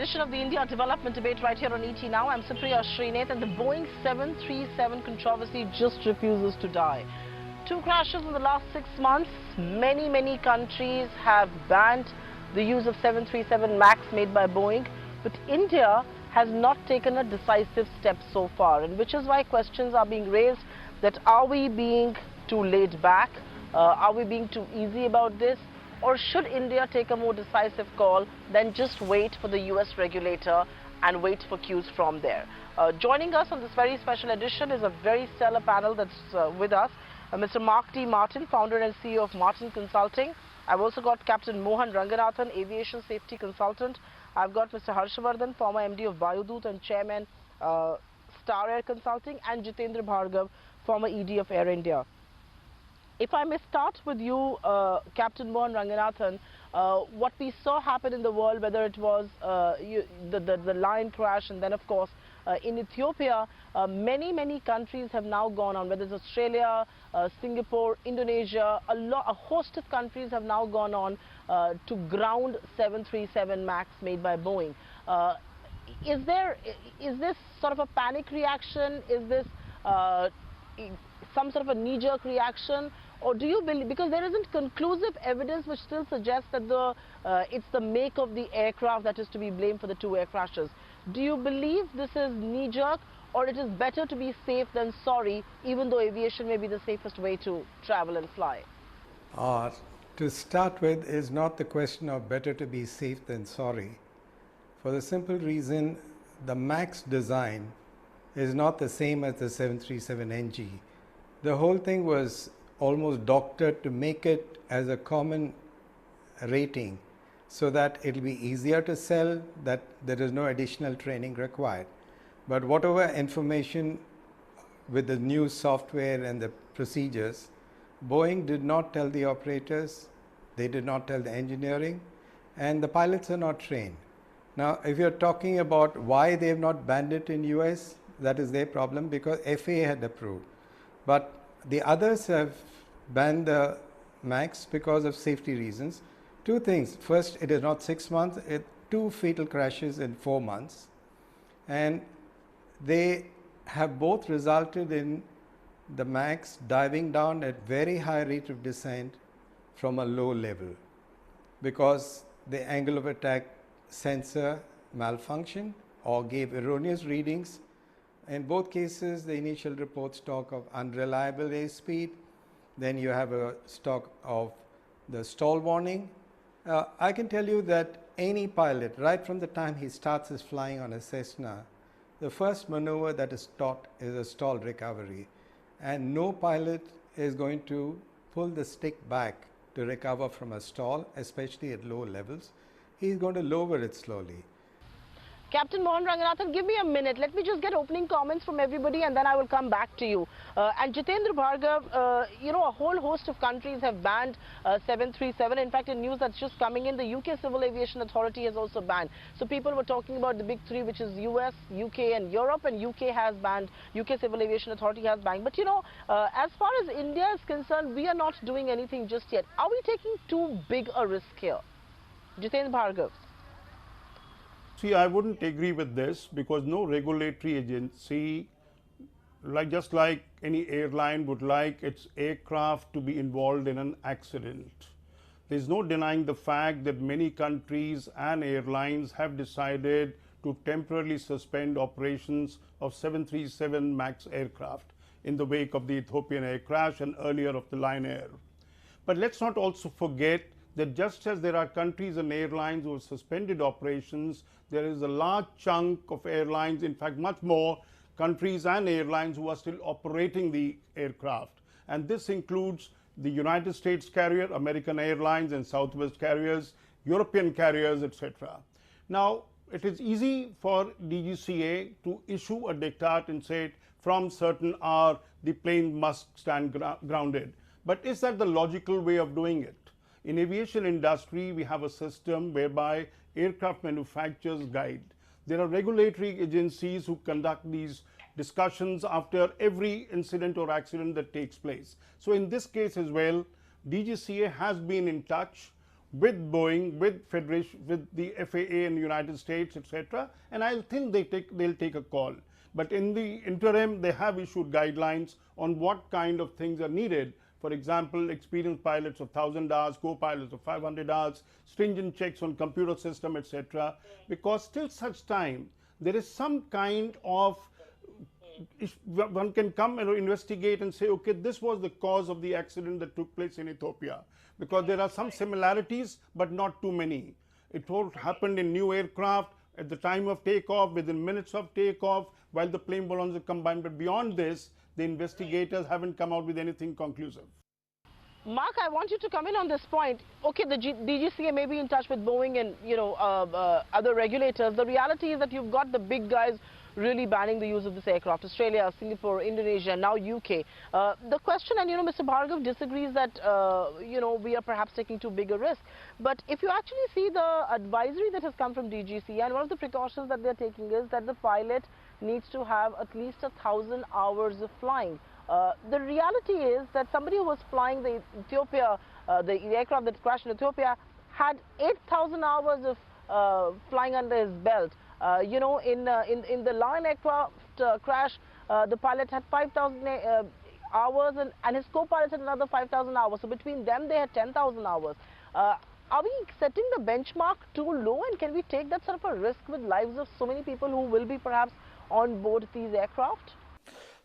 edition of the India Development Debate right here on ET Now. I'm Supriya Shrinate, and the Boeing 737 controversy just refuses to die. 2 crashes in the last 6 months. Many countries have banned the use of 737 MAX made by Boeing, but India has not taken a decisive step so far, and which is why questions are being raised that are we being too laid back? Are we being too easy about this? Or should India take a more decisive call than just wait for the US regulator and wait for cues from there? Joining us on this very special edition is a very stellar panel that's with us. Mr. Mark T. Martin, founder and CEO of Martin Consulting. I've also got Captain Mohan Ranganathan, aviation safety consultant. I've got Mr. Harshavardhan, former MD of Vayudut and chairman Star Air Consulting, and Jitendra Bhargav, former ED of Air India. If I may start with you, Captain Mohan Ranganathan, what we saw happen in the world, whether it was the line crash, and then of course in Ethiopia, many countries have now gone on, whether it's Australia, Singapore, Indonesia, a host of countries have now gone on to ground 737 MAX made by Boeing. Is this sort of a panic reaction? Is this some sort of a knee-jerk reaction? Or do you believe, because there isn't conclusive evidence which still suggests that it's the make of the aircraft that is to be blamed for the 2 air crashes. Do you believe this is knee-jerk, or it is better to be safe than sorry, even though aviation may be the safest way to travel and fly? To start with, is not the question of better to be safe than sorry. For the simple reason, the MAX design is not the same as the 737NG. The whole thing was almost doctored to make it as a common rating so that it will be easier to sell, that there is no additional training required. But whatever information with the new software and the procedures, Boeing did not tell the operators, they did not tell the engineering, and the pilots are not trained. Now, if you're talking about why they have not banned it in US, that is their problem, because FAA had approved. But the others have banned the MAX because of safety reasons. 2 things. First, it is not 6 months, 2 fatal crashes in 4 months. And they have both resulted in the MAX diving down at very high rate of descent from a low level because the angle of attack sensor malfunctioned or gave erroneous readings. In both cases, the initial reports talk of unreliable airspeed. Then you have a stock of the stall warning. I can tell you that any pilot, right from the time he starts his flying on a Cessna, the first maneuver that is taught is a stall recovery. And no pilot is going to pull the stick back to recover from a stall, especially at low levels. He's going to lower it slowly. Captain Mohan Ranganathan, give me a minute. Let me just get opening comments from everybody and then I will come back to you. And Jitendra Bhargav, a whole host of countries have banned 737. In fact, in news that's just coming in, the UK Civil Aviation Authority has also banned. So people were talking about the big 3, which is US, UK and Europe, and UK has banned, UK Civil Aviation Authority has banned. But as far as India is concerned, we are not doing anything just yet. Are we taking too big a risk here? Jitendra Bhargav. See, I wouldn't agree with this because no regulatory agency, just like any airline, would like its aircraft to be involved in an accident. There is no denying the fact that many countries and airlines have decided to temporarily suspend operations of 737 MAX aircraft in the wake of the Ethiopian air crash and earlier of the Lion Air. But let's not also forget that just as there are countries and airlines who have suspended operations, there is a large chunk of airlines, in fact much more countries and airlines who are still operating the aircraft. And this includes the United States carrier, American Airlines and Southwest carriers, European carriers, etc. Now, it is easy for DGCA to issue a diktat and say from certain hour the plane must stand grounded. But is that the logical way of doing it? In aviation industry, we have a system whereby aircraft manufacturers guide. There are regulatory agencies who conduct these discussions after every incident or accident that takes place. So in this case as well, DGCA has been in touch with Boeing, with Federation, with the FAA in the United States, etc. And I think they'll take a call. But in the interim, they have issued guidelines on what kind of things are needed. For example, experienced pilots of 1,000 hours, co-pilots of 500 hours, stringent checks on computer system, etc. Because till such time, there is some kind of, one can come and investigate and say, okay, this was the cause of the accident that took place in Ethiopia. Because there are some similarities, but not too many. It all happened in new aircraft at the time of takeoff, within minutes of takeoff, while the plane balloons are combined. But beyond this, the investigators haven't come out with anything conclusive. Mark, I want you to come in on this point. Okay, the DGCA may be in touch with Boeing and other regulators. The reality is that you've got the big guys really banning the use of this aircraft. Australia, Singapore, Indonesia, now UK. The question, and Mr. Bhargav disagrees that we are perhaps taking too big a risk. But if you actually see the advisory that has come from DGCA, and one of the precautions that they're taking is that the pilot needs to have at least 1,000 hours of flying. The reality is that somebody who was flying the the aircraft that crashed in Ethiopia had 8,000 hours of flying under his belt. In the Lion aircraft crash, the pilot had 5,000 hours and his co-pilot had another 5,000 hours. So between them, they had 10,000 hours. Are we setting the benchmark too low, and can we take that sort of a risk with lives of so many people who will be perhaps on board these aircraft?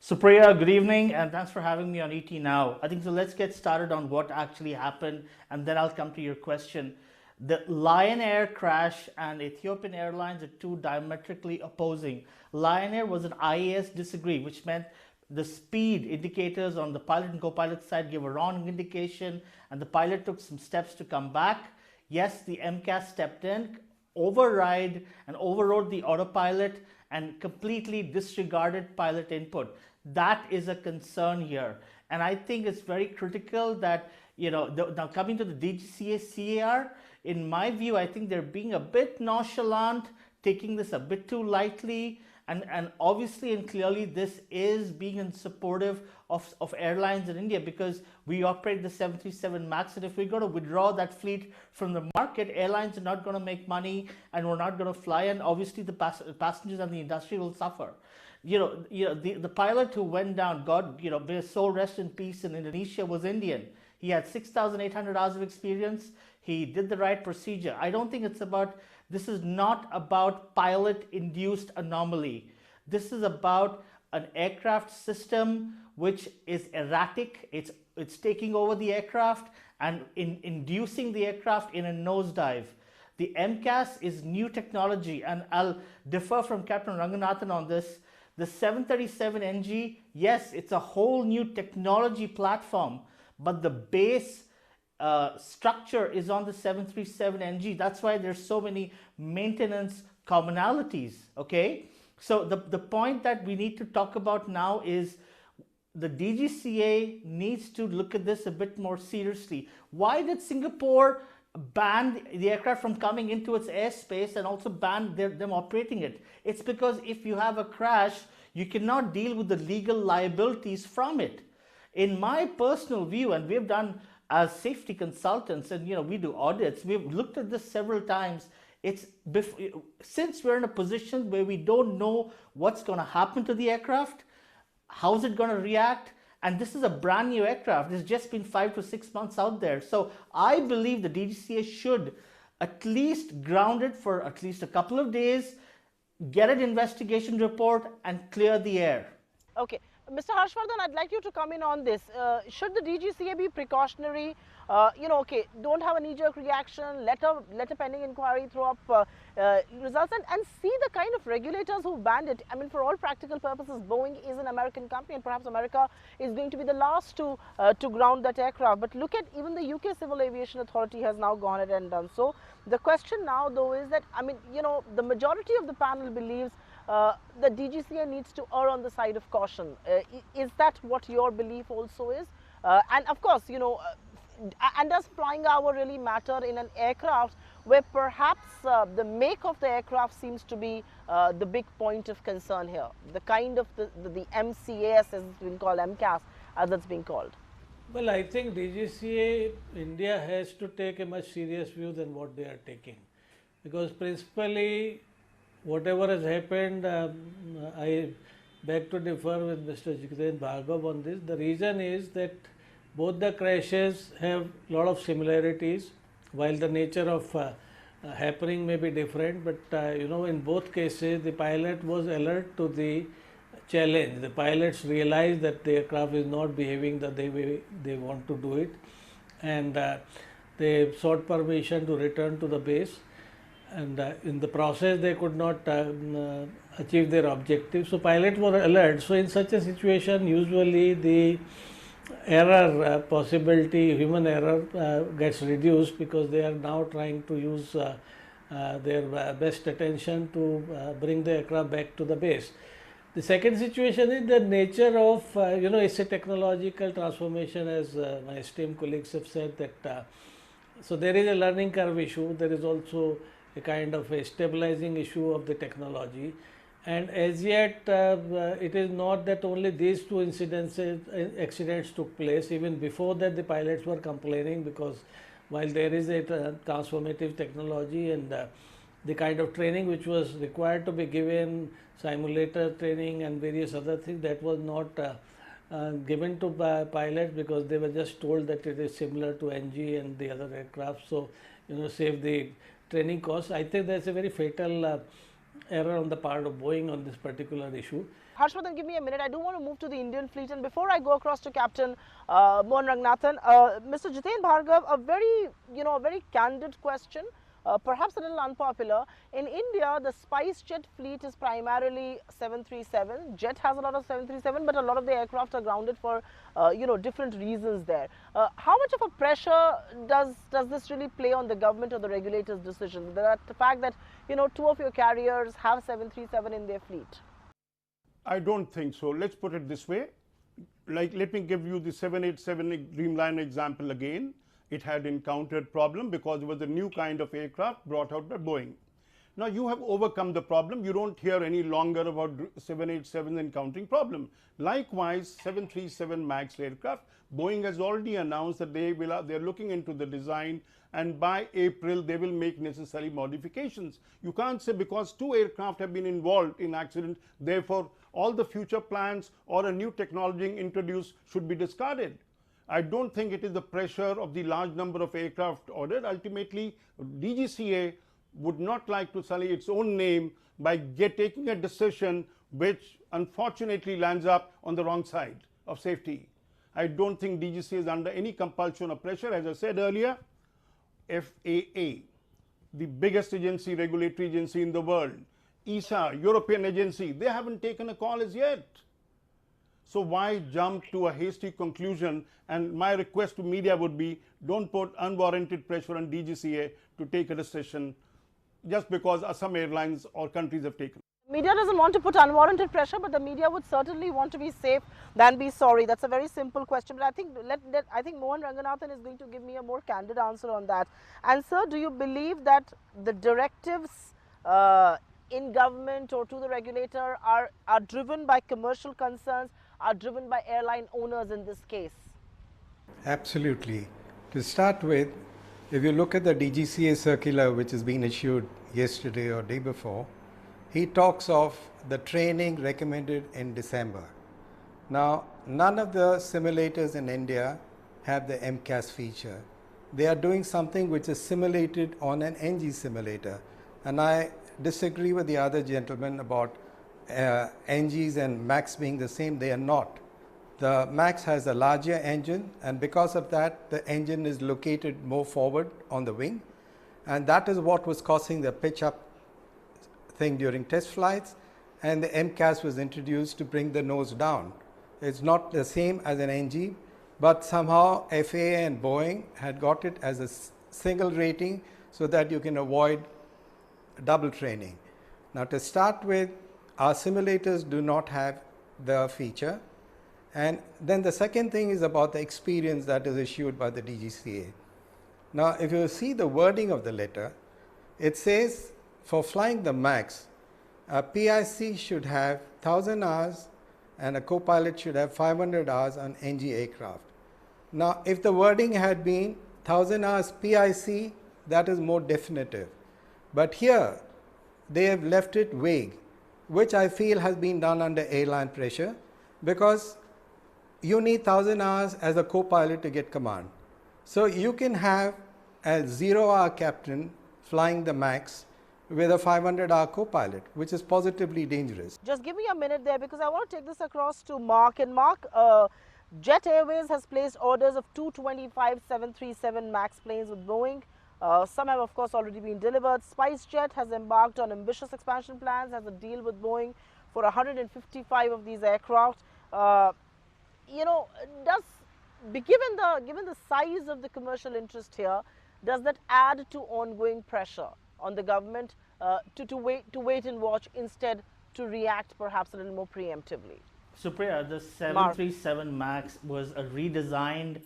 Supriya, good evening, and thanks for having me on ET Now. I think so. Let's get started on what actually happened, and then I'll come to your question. The Lion Air crash and Ethiopian Airlines are two diametrically opposing. Lion Air was an IAS disagree, which meant the speed indicators on the pilot and co-pilot side gave a wrong indication, and the pilot took some steps to come back. Yes, the MCAS stepped in, overrode the autopilot, and completely disregarded pilot input. That is a concern here. And I think it's very critical that, now coming to the DGCA CAR, in my view, I think they're being a bit nonchalant, taking this a bit too lightly. And obviously and clearly this is being supportive of airlines in India, because we operate the 737 MAX, and if we're going to withdraw that fleet from the market, airlines are not going to make money and we're not going to fly, and obviously the passengers and the industry will suffer. The pilot who went down, God, may his soul rest in peace, in Indonesia, was Indian. He had 6,800 hours of experience. He did the right procedure. I don't think this is not about pilot-induced anomaly. This is about an aircraft system which is erratic. It's taking over the aircraft and inducing the aircraft in a nosedive. The MCAS is new technology, and I'll defer from Captain Ranganathan on this. The 737NG, yes, it's a whole new technology platform, but the base structure is on the 737NG. That's why there's so many maintenance commonalities, okay? So the point that we need to talk about now is the DGCA needs to look at this a bit more seriously. Why did Singapore ban the aircraft from coming into its airspace and also ban them operating it? It's because if you have a crash, you cannot deal with the legal liabilities from it. In my personal view, and we've done as safety consultants, and we do audits, we've looked at this several times. Since we're in a position where we don't know what's going to happen to the aircraft, how is it going to react, and this is a brand new aircraft. It's just been 5 to 6 months out there. So I believe the DGCA should at least ground it for at least a couple of days, get an investigation report, and clear the air. Okay. Mr. Harshvardhan, I'd like you to come in on this. Should the DGCA be precautionary? Don't have a knee-jerk reaction, let a pending inquiry throw up results, and see the kind of regulators who banned it. I mean, for all practical purposes, Boeing is an American company, and perhaps America is going to be the last to ground that aircraft. But look at, even the UK Civil Aviation Authority has now gone ahead and done so. The question now, though, is that, the majority of the panel believes the DGCA needs to err on the side of caution. Is that what your belief also is? And of course, and does flying hour really matter in an aircraft where perhaps the make of the aircraft seems to be the big point of concern here, the kind of the MCAS, as it's been called, MCAS as it's being called? Well, I think DGCA India has to take a much serious view than what they are taking, because principally whatever has happened, I beg to differ with Mr. Jiten Bhargav on this. The reason is that both the crashes have a lot of similarities, while the nature of happening may be different, but in both cases the pilot was alert to the challenge. The pilots realized that the aircraft is not behaving the way they want to do it, and they sought permission to return to the base, and in the process they could not achieve their objective. So pilots were alert. So in such a situation, usually the error possibility, human error gets reduced, because they are now trying to use their best attention to bring the aircraft back to the base. The second situation is the nature of, it's a technological transformation, as my esteemed colleagues have said, that so there is a learning curve issue. There is also a kind of a stabilizing issue of the technology, and as yet it is not that only these two accidents took place. Even before that, the pilots were complaining, because while there is a transformative technology and the kind of training which was required to be given, simulator training and various other things, that was not given to pilots, because they were just told that it is similar to NG and the other aircraft, so save the training costs. I think that's a very fatal error on the part of Boeing on this particular issue. Harshvardhan, give me a minute. I do want to move to the Indian fleet, and before I go across to Captain Mohan Ranganathan, Mr. Jiten Bhargav, a very candid question. Perhaps a little unpopular. In India, the SpiceJet fleet is primarily 737. Jet has a lot of 737, but a lot of the aircraft are grounded for, different reasons there. How much of a pressure does this really play on the government or the regulators' decision? The fact that, two of your carriers have 737 in their fleet? I don't think so. Let's put it this way. Like, let me give you the 787 Dreamliner example again. It had encountered problem because it was a new kind of aircraft brought out by Boeing. Now you have overcome the problem. You don't hear any longer about 787 encountering problem. Likewise, 737 MAX aircraft, Boeing has already announced that they're looking into the design, and by April they will make necessary modifications. You can't say because two aircraft have been involved in accident, therefore all the future plans or a new technology introduced should be discarded. I don't think it is the pressure of the large number of aircraft ordered. Ultimately, DGCA would not like to sully its own name by taking a decision which unfortunately lands up on the wrong side of safety. I don't think DGCA is under any compulsion or pressure. As I said earlier, FAA, the biggest agency, regulatory agency in the world, ESA, European agency, they haven't taken a call as yet. So why jump to a hasty conclusion? And my request to media would be, don't put unwarranted pressure on DGCA to take a decision just because some airlines or countries have taken. Media doesn't want to put unwarranted pressure, but the media would certainly want to be safe than be sorry. That's a very simple question, but I think Mohan Ranganathan is going to give me a more candid answer on that. And sir, do you believe that the directives in government or to the regulator are driven by commercial concerns, are driven by airline owners in this case? Absolutely. To start with, if you look at the DGCA circular which has been issued yesterday or day before, he talks of the training recommended in December. Now, none of the simulators in India have the MCAS feature. They are doing something which is simulated on an NG simulator. And I disagree with the other gentleman about NGs and MAX being the same. They are not. The MAX has a larger engine, and because of that, the engine is located more forward on the wing, and that is what was causing the pitch up thing during test flights, and the MCAS was introduced to bring the nose down. It's not the same as an NG, but somehow FAA and Boeing had got it as a single rating so that you can avoid double training. Now, to start with, our simulators do not have the feature. And then the second thing is about the experience that is issued by the DGCA. Now, if you see the wording of the letter, it says for flying the MAX, a PIC should have 1,000 hours and a co-pilot should have 500 hours on NG aircraft. Now, if the wording had been 1000 hours PIC, that is more definitive. But here, they have left it vague, which I feel has been done under airline pressure, because you need 1000 hours as a co-pilot to get command. So you can have a 0-hour captain flying the MAX with a 500-hour co-pilot, which is positively dangerous. Just give me a minute there, because I want to take this across to Mark. And Mark, Jet Airways has placed orders of 225 737 MAX planes with Boeing. Some have, of course, already been delivered. SpiceJet has embarked on ambitious expansion plans, has a deal with Boeing for 155 of these aircraft. You know, given the size of the commercial interest here, does that add to ongoing pressure on the government to wait and watch instead to react perhaps a little more preemptively? Supriya, the 737 MAX was a redesigned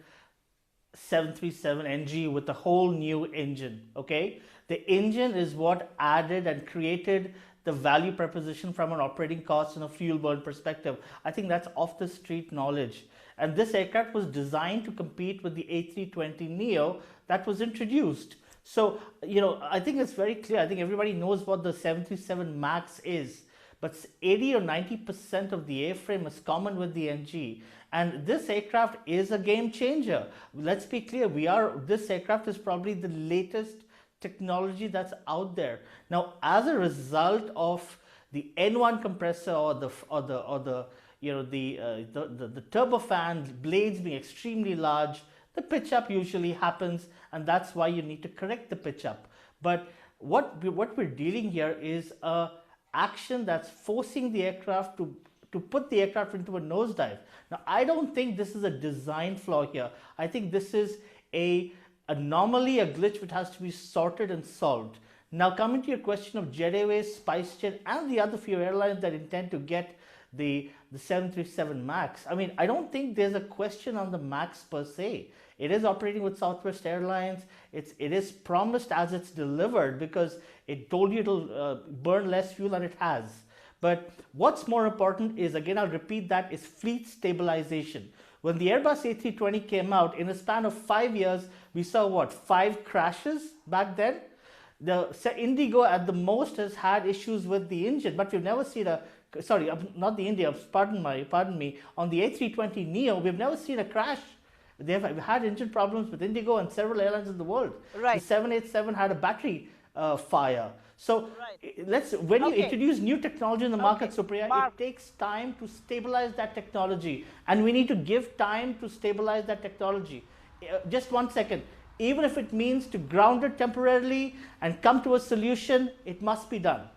737 NG with a whole new engine, okay? The engine is what added and created the value proposition from an operating cost and a fuel burn perspective. I think that's off the street knowledge. And this aircraft was designed to compete with the A320neo that was introduced. So, you know, I think it's very clear. I think everybody knows what the 737 MAX is. But 80 or 90% of the airframe is common with the NG. And this aircraft is a game changer. Let's be clear, this aircraft is probably the latest technology that's out there. Now, as a result of the N1 compressor or the turbofan blades being extremely large, the pitch up usually happens, and that's why you need to correct the pitch up. But what we're dealing here is a action that's forcing the aircraft to put the aircraft into a nosedive. Now, I don't think this is a design flaw here. I think this is a anomaly, a glitch which has to be sorted and solved. Now, coming to your question of Jet Airways, SpiceJet, and the other few airlines that intend to get the 737 MAX. I mean, I don't think there's a question on the MAX per se. It is operating with Southwest Airlines. It is promised as it's delivered, because it told you it'll burn less fuel, and it has. But what's more important is, again, I'll repeat that, is fleet stabilization. When the Airbus A320 came out, in a span of 5 years, we saw what, 5 crashes back then? The Indigo at the most has had issues with the engine, but we've never seen not the India, pardon me, on the A320neo, we've never seen a crash. They've had engine problems with Indigo and several airlines in the world. Right. The 787 had a battery fire. So when you introduce new technology in the market, Supriya, it takes time to stabilize that technology, and we need to give time to stabilize that technology. Just 1 second. Even if it means to ground it temporarily and come to a solution, it must be done.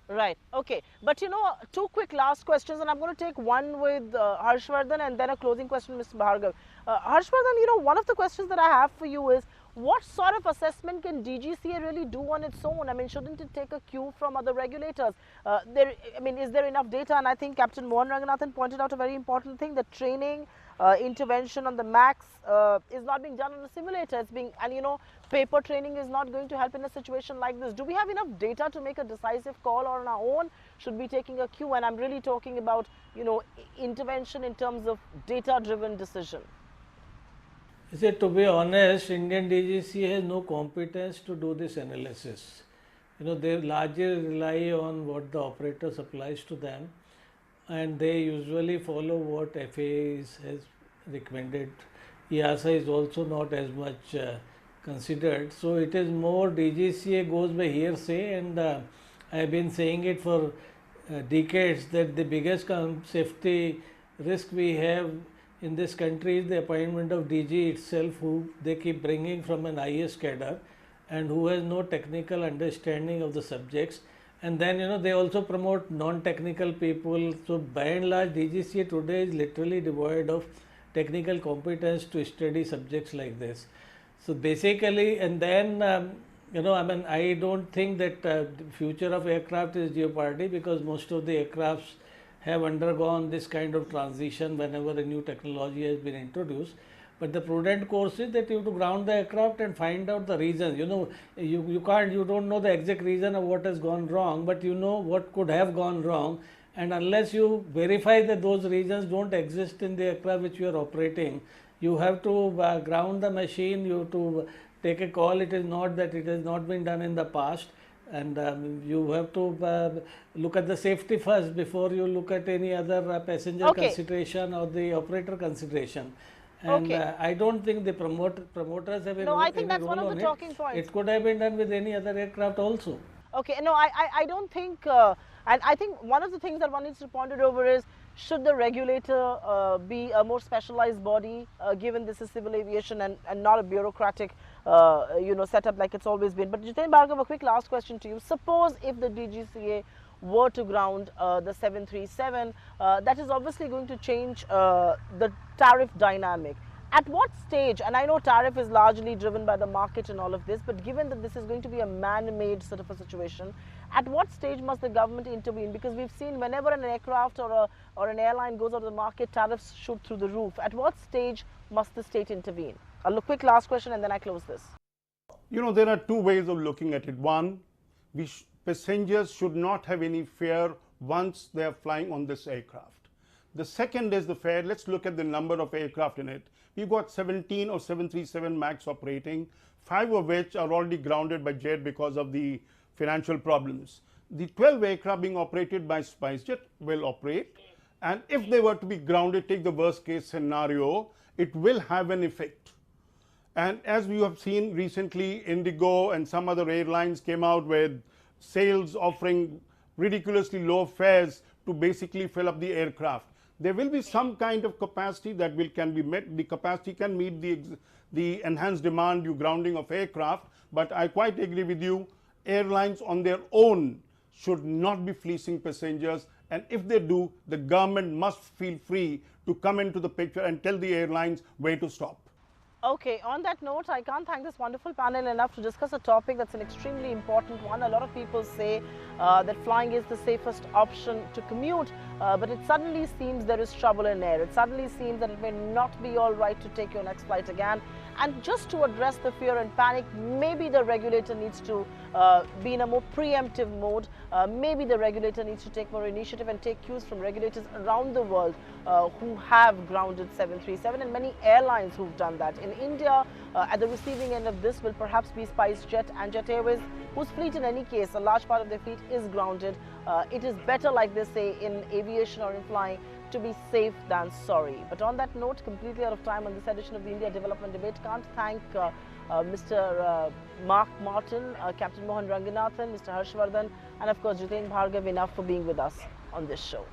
Right. Okay. But, you know, 2 quick last questions, and I'm going to take one with Harshvardhan and then a closing question, Mr. Bhargav. Harshvardhan, you know, one of the questions that I have for you is, what sort of assessment can DGCA really do on its own? I mean, shouldn't it take a cue from other regulators? Is there enough data? And I think Captain Mohan Ranganathan pointed out a very important thing, that training, intervention on the MAX is not being done on a simulator. And you know, paper training is not going to help in a situation like this. Do we have enough data to make a decisive call on our own? Should we be taking a cue? And I'm really talking about, you know, intervention in terms of data-driven decision. See, to be honest, Indian DGCA has no competence to do this analysis. You know, they largely rely on what the operator supplies to them, and they usually follow what FAA has recommended. EASA is also not as much considered. So it is more DGCA goes by hearsay, and I have been saying it for decades that the biggest safety risk we have in this country is the appointment of DG itself, who they keep bringing from an IS cadre and who has no technical understanding of the subjects. And then, you know, they also promote non-technical people. So by and large, DGCA today is literally devoid of technical competence to study subjects like this. So basically, and then, you know, I mean, I don't think that the future of aircraft is jeopardy, because most of the aircrafts have undergone this kind of transition whenever a new technology has been introduced. But the prudent course is that you have to ground the aircraft and find out the reasons. You know, you don't know the exact reason of what has gone wrong, but you know what could have gone wrong. And unless you verify that those reasons don't exist in the aircraft which you are operating, You have to ground the machine, you have to take a call. It is not that it has not been done in the past, and you have to look at the safety first before you look at any other passenger consideration or the operator consideration. And I don't think the promoters have I think that's one of the talking points. It could have been done with any other aircraft also. Okay, no, I don't think, and I think one of the things that one needs to ponder over is, should the regulator be a more specialized body, given this is civil aviation and not a bureaucratic, setup like it's always been. But Jiten Bhargav, a quick last question to you. Suppose if the DGCA were to ground the 737, that is obviously going to change the tariff dynamic. At what stage, and I know tariff is largely driven by the market and all of this, but given that this is going to be a man-made sort of a situation, at what stage must the government intervene? Because we've seen whenever an aircraft or an airline goes out of the market, tariffs shoot through the roof. At what stage must the state intervene? A quick last question and then I close this. There are two ways of looking at it. One, passengers should not have any fear once they are flying on this aircraft. The second is the fare. Let's look at the number of aircraft in it. We've got 17 or 737 MAX operating, 5 of which are already grounded by Jet because of the financial problems. The 12 aircraft being operated by SpiceJet will operate, and if they were to be grounded, take the worst case scenario, it will have an effect. And as we have seen recently, Indigo and some other airlines came out with sales offering ridiculously low fares to basically fill up the aircraft. There will be some kind of capacity that can be met. The capacity can meet the enhanced demand, grounding of aircraft. But I quite agree with you, airlines on their own should not be fleecing passengers. And if they do, the government must feel free to come into the picture and tell the airlines where to stop. Okay, on that note, I can't thank this wonderful panel enough to discuss a topic that's an extremely important one. A lot of people say that flying is the safest option to commute, but it suddenly seems there is trouble in air. It suddenly seems that it may not be all right to take your next flight again. And just to address the fear and panic, maybe the regulator needs to be in a more preemptive mode. Maybe the regulator needs to take more initiative and take cues from regulators around the world who have grounded 737, and many airlines who've done that. In India, at the receiving end of this will perhaps be SpiceJet and Jet Airways, whose fleet in any case, a large part of their fleet is grounded. It is better, like they say in aviation or in flying, to be safe than sorry. But on that note, completely out of time on this edition of the India Development Debate, can't thank Mr. Mark Martin, Captain Mohan Ranganathan, Mr. Harshvardhan, and of course Jiten Bhargav enough for being with us on this show.